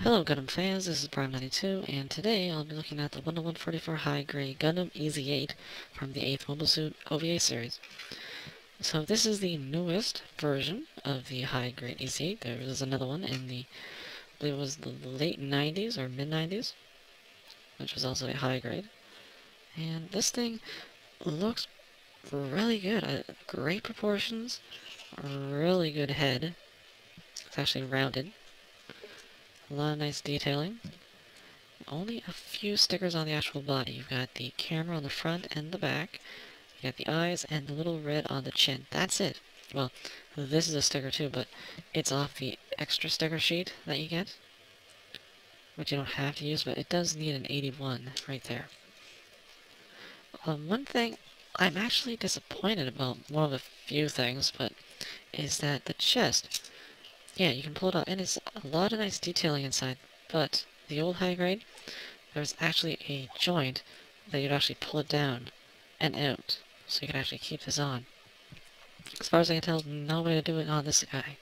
Hello Gundam fans, this is Prime92, and today I'll be looking at the 10144 High Grade Gundam Ez8 from the 8th Mobile Suit OVA series. So this is the newest version of the High Grade Ez8. There was another one in the, I believe it was the late 90s or mid 90s, which was also a high grade. And this thing looks really good. Great proportions, really good head. It's actually rounded. A lot of nice detailing. Only a few stickers on the actual body. You've got the camera on the front and the back. You got the eyes and the little red on the chin. That's it. Well, this is a sticker too, but it's off the extra sticker sheet that you get, which you don't have to use, but it does need an 81 right there. One thing I'm actually disappointed about, one of a few things, but is that the chest, yeah, you can pull it out, and it's a lot of nice detailing inside, but the old high grade, there's actually a joint that you'd actually pull it down and out, so you can actually keep this on. As far as I can tell, no way to do it on this guy.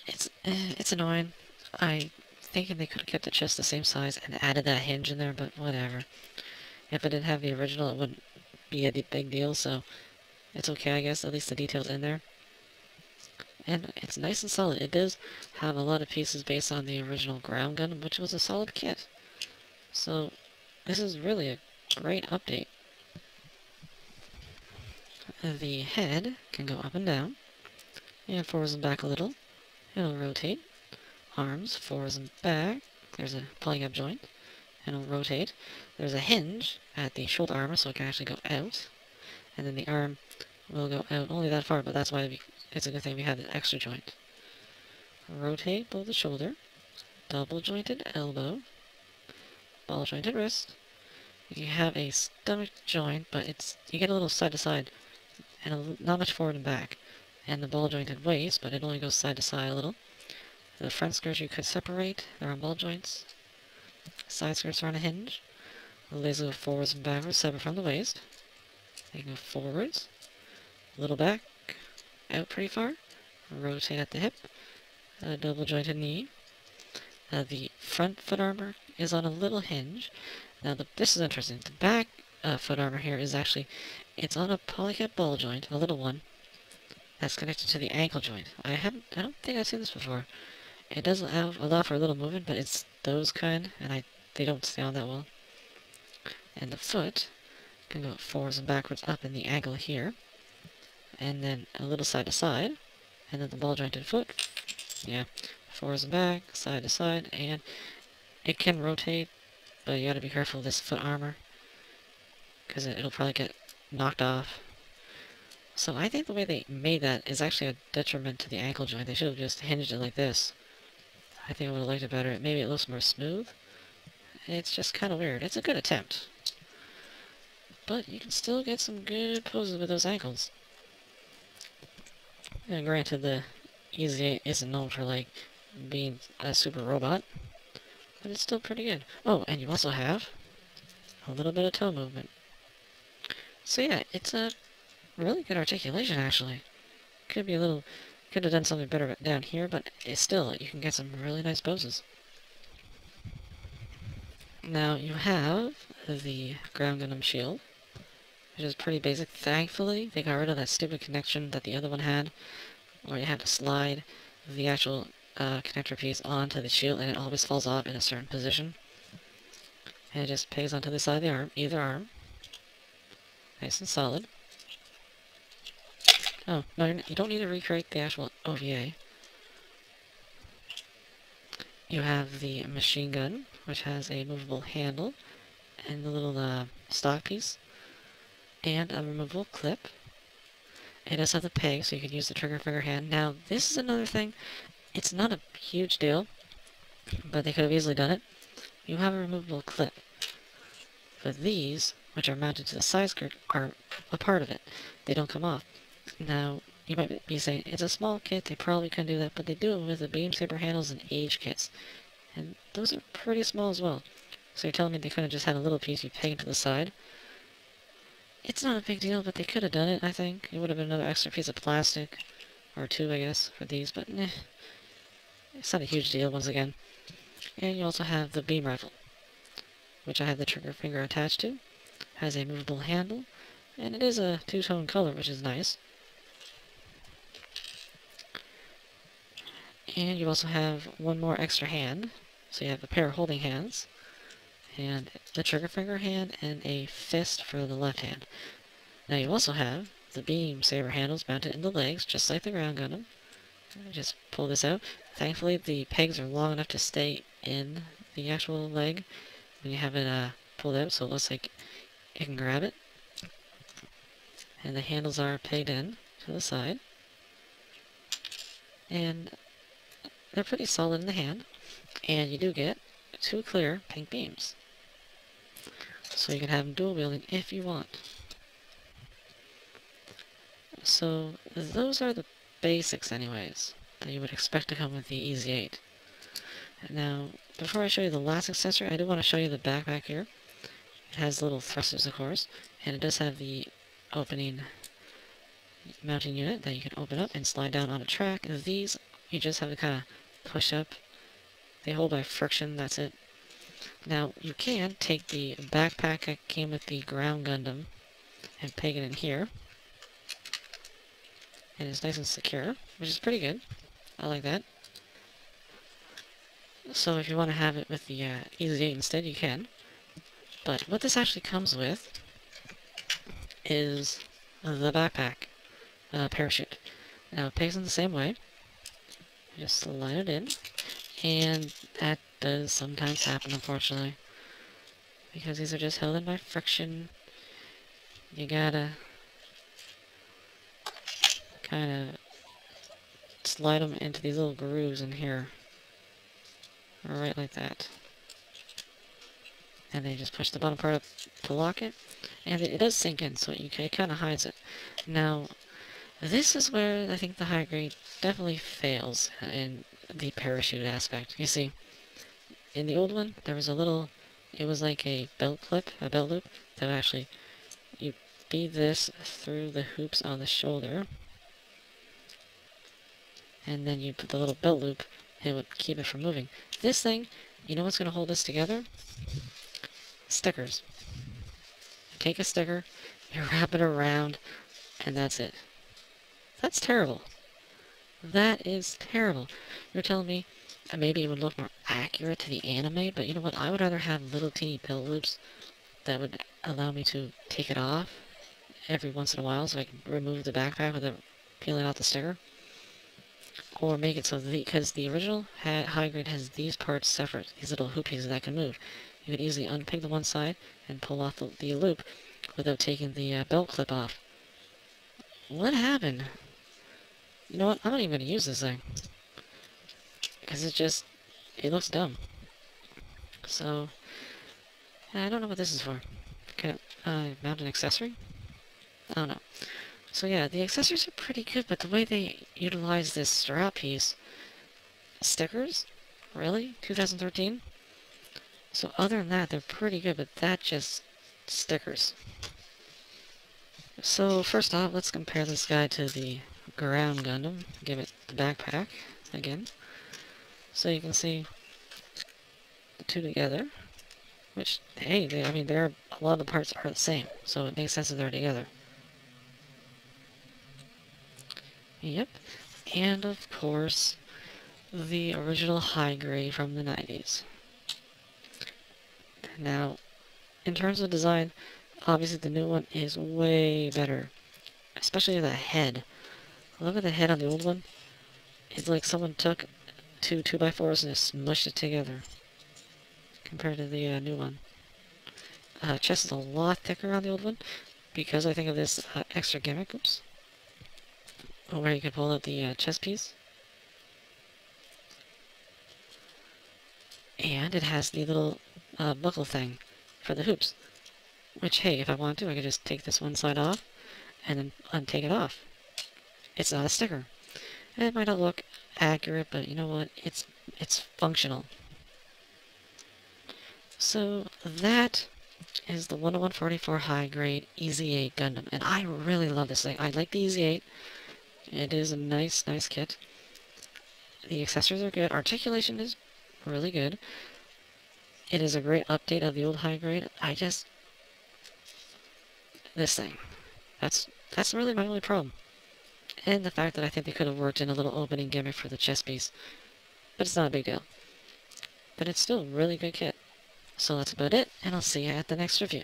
It's annoying. I'm thinking they could have kept the chest the same size and added that hinge in there, but whatever. If it didn't have the original, it wouldn't be a big deal, so it's okay, I guess. At least the detail's in there. And it's nice and solid. It does have a lot of pieces based on the original ground gun, which was a solid kit. So, this is really a great update. The head can go up and down, and forwards and back a little. It'll rotate. Arms, forwards and back. There's a polygon joint, and it'll rotate. There's a hinge at the shoulder armor, so it can actually go out. And then the arm will go out only that far, but that's why it's a good thing we have the extra joint. Rotate below the shoulder. Double jointed elbow. Ball jointed wrist. You have a stomach joint, but you get a little side to side, and not much forward and back. And the ball jointed waist, but it only goes side to side a little. The front skirts you could separate, they're on ball joints. Side skirts are on a hinge. The legs go forwards and backwards, separate from the waist. They can go forwards, a little back, out pretty far. Rotate at the hip. A double jointed knee. The front foot armor is on a little hinge. Now this is interesting. The back foot armor here is actually, it's on a polycat ball joint, a little one, that's connected to the ankle joint. I don't think I've seen this before. It does allow for a little movement, but it's those kind, and they don't stay on that well. And the foot can go forwards and backwards up in the ankle here, and then a little side to side, and then the ball jointed foot, yeah, forwards and back, side to side, and it can rotate, but you gotta be careful of this foot armor, because it'll probably get knocked off. So I think the way they made that is actually a detriment to the ankle joint. They should have just hinged it like this. I think I would have liked it better. Maybe it looks more smooth. It's just kind of weird. It's a good attempt. But you can still get some good poses with those ankles. And granted, the Ez8 isn't known for, like, being a super robot, but it's still pretty good. Oh, and you also have a little bit of toe movement. So yeah, it's a really good articulation, actually. Could have done something better down here, but it's still, you can get some really nice poses. Now, you have the ground Gundam shield, which is pretty basic. Thankfully, they got rid of that stupid connection that the other one had, where you had to slide the actual connector piece onto the shield, and it always falls off in a certain position. And it just pegs onto the side of the arm, either arm. Nice and solid. Oh, no, you don't need to recreate the actual OVA. You have the machine gun, which has a movable handle, and a little stock piece, and a removable clip. It does have the peg, so you can use the trigger finger hand. Now, this is another thing. It's not a huge deal, but they could have easily done it. You have a removable clip. But these, which are mounted to the side skirt, are a part of it. They don't come off. Now, you might be saying, it's a small kit, they probably couldn't do that, but they do it with the beam saber handles and age kits. And those are pretty small as well. So you're telling me they couldn't have just had a little piece you peg to the side? It's not a big deal, but they could have done it, I think. It would have been another extra piece of plastic, or two, I guess, for these, but it's not a huge deal, once again. And you also have the beam rifle, which I have the trigger finger attached to. Has a movable handle, and it is a two-tone color, which is nice. And you also have one more extra hand, so you have a pair of holding hands, and the trigger finger hand, and a fist for the left hand. Now you also have the beam saber handles mounted in the legs, just like the ground Gundam. Just pull this out. Thankfully, the pegs are long enough to stay in the actual leg when you have it pulled out, so it looks like you can grab it. And the handles are pegged in to the side. And they're pretty solid in the hand. And you do get 2 clear pink beams. So you can have them dual wielding if you want. So those are the basics anyways, that you would expect to come with the Ez8. Now, before I show you the last accessory, I do want to show you the backpack here. It has little thrusters, of course, and it does have the opening mounting unit that you can open up and slide down on a track. These, you just have to kind of push up. They hold by friction, that's it. Now, you can take the backpack that came with the ground Gundam and peg it in here. And it's nice and secure, which is pretty good. I like that. So if you want to have it with the Ez8 instead, you can. But what this actually comes with is the backpack parachute. Now, it pegs in the same way. You just slide it in. And that does sometimes happen, unfortunately. Because these are just held in by friction. You gotta kind of slide them into these little grooves in here. Right like that. And then you just push the bottom part up to lock it. And it does sink in, so it kind of hides it. Now, this is where I think the high grade definitely fails in the parachute aspect. You see, in the old one, there was a little, it was like a belt clip, a belt loop, that actually, you feed this through the hoops on the shoulder, and then you put the little belt loop, and it would keep it from moving. This thing, you know what's going to hold this together? Stickers. You take a sticker, you wrap it around, and that's it. That's terrible. That is terrible. You're telling me maybe it would look more accurate to the anime, but you know what? I would rather have little teeny belt loops that would allow me to take it off every once in a while so I can remove the backpack without peeling out the sticker. Or make it so because the original high grade has these parts separate, these little hoop pieces that can move. You could easily unpeg the one side and pull off the loop without taking the belt clip off. What happened? You know what? I'm not even going to use this thing. Because it looks dumb. So, I don't know what this is for. Can I mount an accessory? I don't know. So yeah, the accessories are pretty good, but the way they utilize this strap piece... Stickers? Really? 2013? So other than that, they're pretty good, but that just... stickers. So first off, let's compare this guy to the ground Gundam. Give it the backpack again. So you can see the two together. Which, hey, a lot of the parts are the same, so it makes sense that they're together. Yep, and of course, the original high grade from the 90s. Now, in terms of design, obviously the new one is way better. Especially the head. Look at the head on the old one. It's like someone took two 2x4s and just smushed it together. Compared to the new one. Chest is a lot thicker on the old one. Because I think of this extra gimmick. Oops. Where you can pull out the chest piece. And it has the little buckle thing for the hoops. Which, hey, if I want to, I could just take this one side off and then untake it off. It's not a sticker. And it might not look accurate, but you know what? It's functional. So that is the 10144 high grade Ez8 Gundam. And I really love this thing. I like the Ez8. It is a nice kit. The accessories are good. Articulation is really good. It is a great update of the old high grade. This thing. That's really my only problem. And the fact that I think they could have worked in a little opening gimmick for the chest piece. But it's not a big deal. But it's still a really good kit. So that's about it, and I'll see you at the next review.